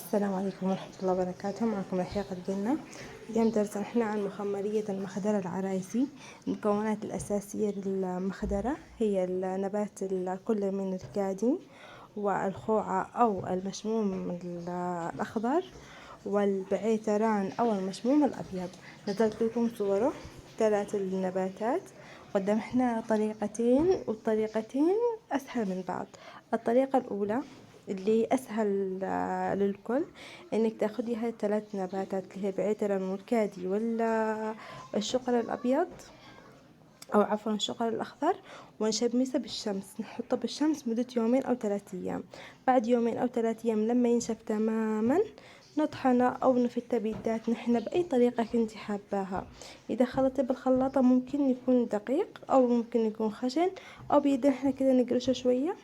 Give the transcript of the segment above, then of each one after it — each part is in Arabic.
السلام عليكم ورحمة الله وبركاته. معكم رحيق الجنة. اليوم درسنا احنا عن مخمرية المخدرة العرايسي. المكونات الأساسية للمخدرة هي النبات كل من الكادي والخوعة أو المشموم الأخضر والبعيتران أو المشموم الأبيض. نزلت لكم صوره 3 النباتات. قدمنا طريقتين والطريقتين أسهل من بعض. الطريقة الأولى اللي أسهل للكل إنك تاخدي هاي 3 نباتات اللي هي بعيتران والكادي والشقر الأبيض أو عفوا الشقر الأخضر، ونشمسه بالشمس، نحطه بالشمس مدة 2 أو 3 أيام. بعد 2 أو 3 أيام لما ينشف تماما نطحنه أو نفته بيدات نحن بأي طريقة كنتي حاباها. إذا خلطتي بالخلاطة ممكن يكون دقيق أو ممكن يكون خشن، أو بيدنا احنا كده نقرشه شوية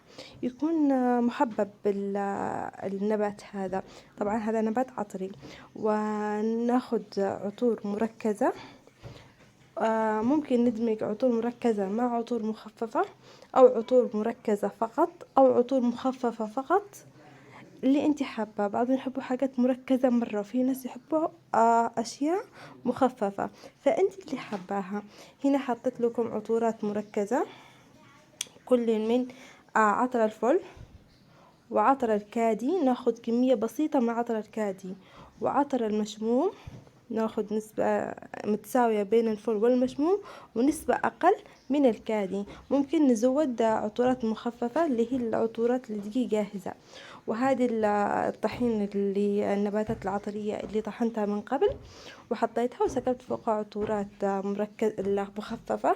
يكون محبب النبات هذا. طبعا هذا نبات عطري. وناخد عطور مركزة، ممكن ندمج عطور مركزة مع عطور مخففة، أو عطور مركزة فقط أو عطور مخففة فقط، اللي انت حابة. بعضهم يحبوا حاجات مركزة مرة، وفي ناس يحبوا أشياء مخففة، فانت اللي حباها. هنا حطيت لكم عطورات مركزة، كل من عطر الفل وعطر الكادي ناخد كمية بسيطة من عطر الكادي، وعطر المشموم ناخد نسبة متساوية بين الفل والمشموم ونسبة أقل من الكادي. ممكن نزود عطورات مخففة اللي هي العطورات اللي تجي جاهزة. وهذه الطحين اللي النباتات العطرية اللي طحنتها من قبل وحطيتها وسكبت فوقها عطورات مخففة،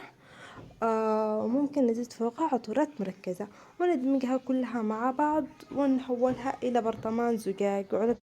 وممكن نزيد فوقها عطورات مركزة، وندمجها كلها مع بعض ونحولها إلى برطمان زجاج.